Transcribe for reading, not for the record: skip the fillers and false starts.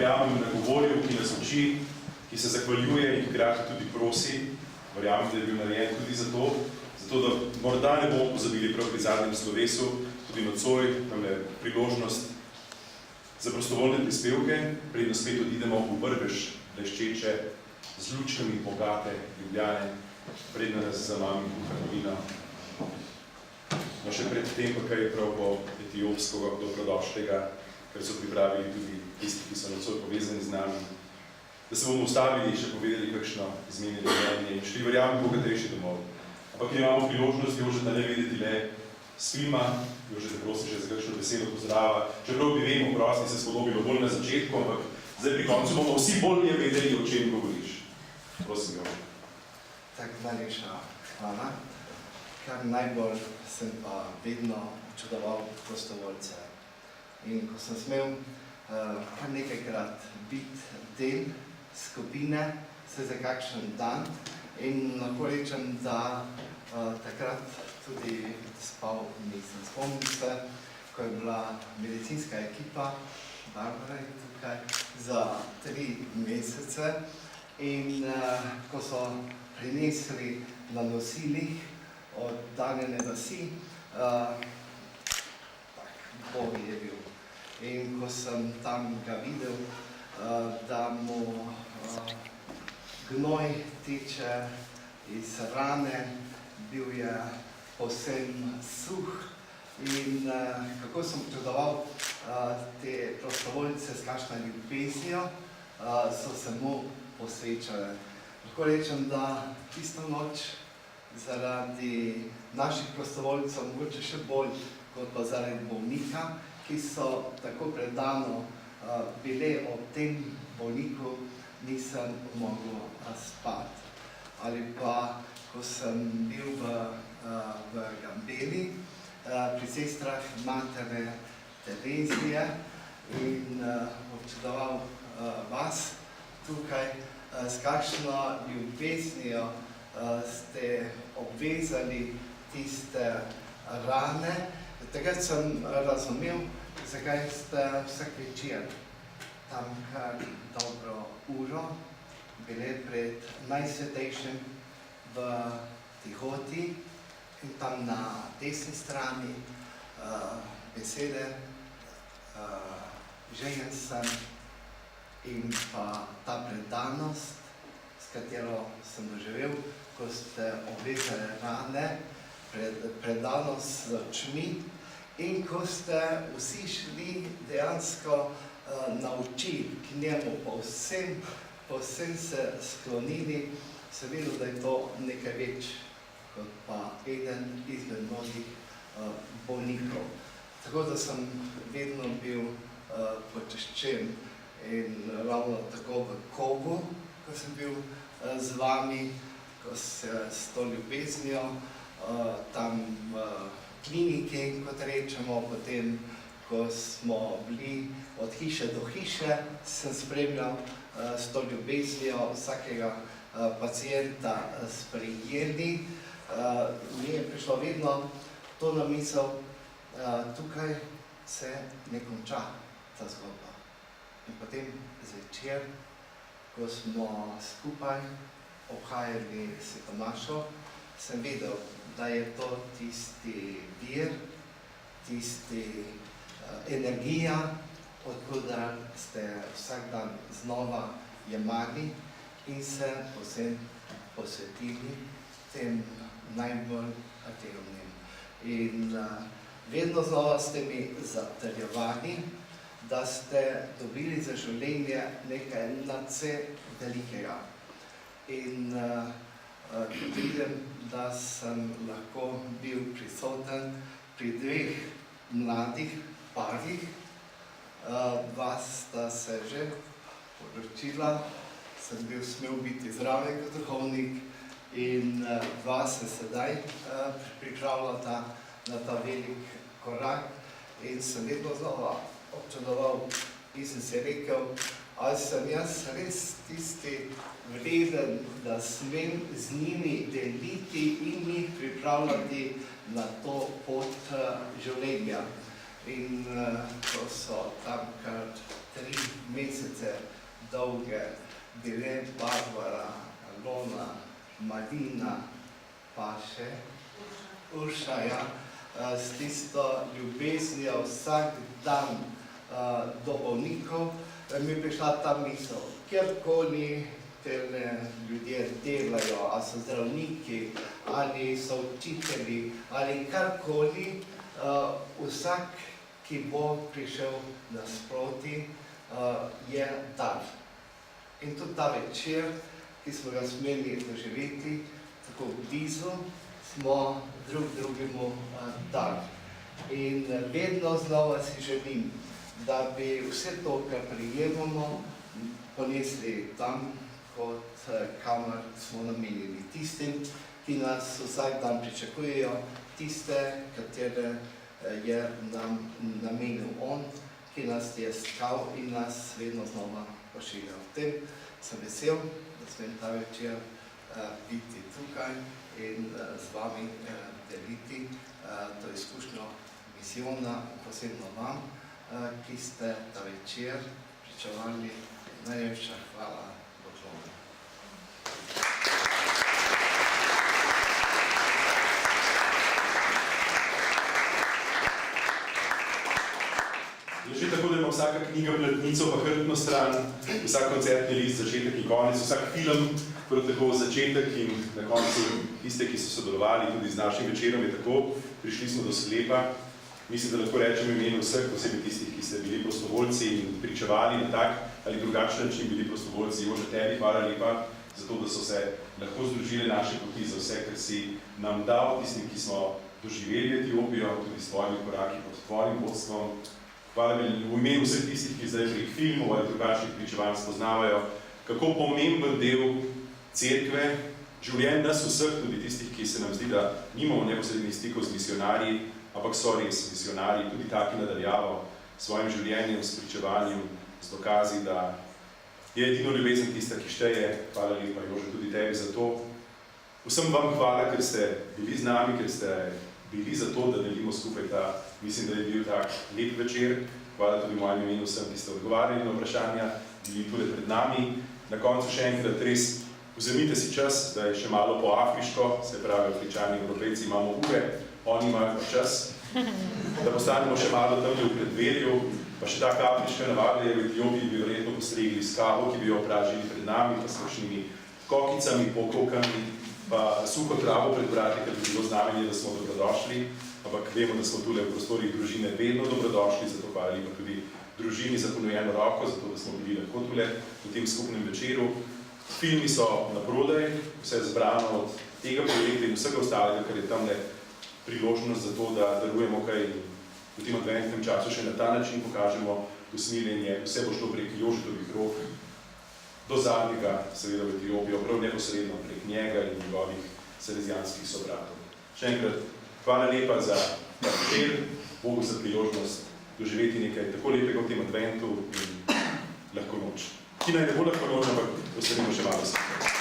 verjamem, nagovoril, ki nas uči, ki se zahvaljuje in hkrati tudi prosi. Verjamem, da je bil narejen tudi zato, da morda ne bomo pozabili prav pri zadnjem slovesu, tudi nocoj, tam je priložnost za prostovoljne prispevke, predno spet odidemo v Vrbež, bleščeče, z lučkami bogate Ljubljane, predno nas za nami kuha novina. No, še pred tem pa kaj prav po etiopskega dobrodošlega, ker so pripravili tudi tisti, ki so nocoj povezani z nami, da se bomo ustavili in še povedali kakšno izmenjeno mnenje in šli verjamem bogatejši domov. Ampak imamo priložnost, Jožeta, ne vedeti le s filma, Jožeta, prosim še za kakšno besedo pozdrava, čeprav bi vemo, prosim, se spodobilo bolj na začetku, ampak zdaj pri koncu bomo vsi bolje vedeli, o čem govoriš. Prosim, Jožeta. Tako najlepša hvala. Kar najbolj sem pa vedno občudoval prostovoljce. In ko sem smel kar nekajkrat biti del skupine, se za kakšen dan, in lahko rečem, da takrat tudi spal nisem. Spomnim se, ko je bila medicinska ekipa, Barbara je tukaj, za 3 mesece in ko so prinesli na nosilih oddaljene vasi, Bog je bil. In ko sem tam ga videl, da mu gnoj teče iz rane, bil je povsem suh in kako sem občudoval te prostovoljce s kakšno ljubeznijo, so se mu posvečale. Lahko rečem, da tisto noč zaradi naših prostovoljcev, mogoče še bolj kot pa zaradi bolnika, ki so tako predano bile ob tem bolniku, nisem mogel spati. Ali pa, ko sem bil v Gambeli pri sestrah matere Terezije in občudoval vas tukaj, s kakšno ljubeznijo ste obvezali tiste rane. Takrat sem razumel, zakaj ste vsak večer tam kar dobro uro bile pred Najsvetejšim v tihoti in tam na desni strani besede željen sem in pa ta predanost, s katero sem doživel, ko ste obvezali rane, predanost z očmi in ko ste vsi šli dejansko na oči k njemu, povsem se sklonili, se videl, da je to nekaj več kot pa eden izmed mnogih bolnikov. Tako da sem vedno bil počaščen in ravno tako v Kobu, ko sem bil z vami, ko se s to ljubeznijo tam v kliniki, kot rečemo, potem, ko smo bili od hiše do hiše, sem spremljal s to ljubeznijo vsakega pacienta sprejeli. Mi je prišlo vedno to na misel, tukaj se ne konča ta zgodba. In potem zvečer, ko smo skupaj obhajali Sveto mašo, sem vedel, da je to tisti vir, tisti energija, odkudar ste vsak dan znova jemali in se povsem posvetili tem najbolj atevnim. In vedno znova ste mi zatrjevali, da ste dobili za življenje nekaj nadvse velikega. In vidim, da sem lahko bil prisoten pri 2 mladih parih. Vas sta se že poročila, sem bil smel biti zraven kot duhovnik in vas se sedaj pripravljata na ta velik korak in sem vedno znova občudoval in sem si rekel, ali sem jaz res tisti vreden, da smem z njimi deliti in jih pripravljati na to pot življenja. In ko so tam kar 3 mesece punce, dolge, bile Barbara, Alona, Marina, pa še Urša, ja, s tisto ljubeznijo vsak dan do bolnikov, mi je prišla ta misel, kjerkoli tele ljudje delajo, ali so zdravniki, ali so učitelji, ali karkoli, vsak, ki bo prišel nasproti, je dar. In tudi ta večer, ki smo ga smeli doživeti, tako blizu, smo drug drugemu dar. In vedno znova si želim, da bi vse to, kar prijemamo, ponesli tam, kot kamor smo namenili. Tistim, ki nas vsak dan pričakujejo, tiste, katere je nam namenil on, ki nas je stkal in nas vedno znova pošiljal. V tem sem vesel, da smem ta večer biti tukaj in z vami deliti to izkušnjo misijona, posebno vam, ki ste ta večer pričevali. Najlepša hvala Bogu. Je že tako, da ima vsaka knjiga platnico, pa hrbtno stran, vsak koncertni list, začetek in konec, vsak film, prav tako začetek in na koncu tiste, ki so sodelovali tudi z našim večerom, je tako. Prišli smo do sklepa. Mislim, da lahko rečem imenu vseh, posebej tistih, ki ste bili prostovoljci in pričevali na tak ali drugačen način bili prostovoljci. Jože, tebi hvala lepa za to, da so se lahko združile naše poti, za vse, kar si nam dal, tistim, ki smo doživeli Etiopijo, tudi s tvojimi koraki pod tvojim vodstvom. Hvala mi v imenu vseh tistih, ki zdaj prek filmov ali drugačnih pričevanj spoznavajo, kako pomemben del cerkve, življenj nas vseh, tudi tistih, ki se nam zdi, da nimamo neposrednih stikov z misionarji, ampak so res misionarji, tudi taki nadaljavo s svojim življenjem, s pričevanjem, s dokazi, da je edino ljubezen tista, ki šteje. Hvala lepa, Jože, tudi tebi za to. Vsem vam hvala, ker ste bili z nami, ker ste bili za to, da delimo skupaj ta, mislim, da je bil tak lep večer. Hvala tudi mojem imenu vsem, ki ste odgovarjali na vprašanja, bili tudi pred nami. Na koncu še enkrat res vzemite si čas, da je še malo po afriško, se pravi, Afričani in Evropejci imamo ure, oni imajo čas, da postanemo še malo tamle v predverju, pa še taka afriška navada je v Etiopiji, bi verjetno postregli s kavo, ki bi jo opražili pred nami, pa s kakšnimi kokicami, pokokami, pa suho travo pred vrati, ker bi bilo znamenje, da smo dobrodošli, ampak vemo, da smo tule v prostorih družine vedno dobrodošli, zato hvala lepa tudi družini za ponujeno roko, zato da smo bili lahko tule v tem skupnem večeru. Filmi so naprodaj, vse je zbrano od tega projekta in vsega ostalega, kar je tamle priložnost za to, da darujemo kaj v tem adventnem času še na ta način pokažemo usmiljenje. Vse bo šlo prek Jožetovih rok do zadnjega, seveda v Etiopijo, prav neposredno prek njega in njegovih salezijanskih sobratov. Še enkrat, hvala lepa za ta večer, Bogu za priložnost doživeti nekaj tako lepega v tem adventu in lahko noč. Ki naj ne bo lahko noč, ampak postavimo še malo skupaj.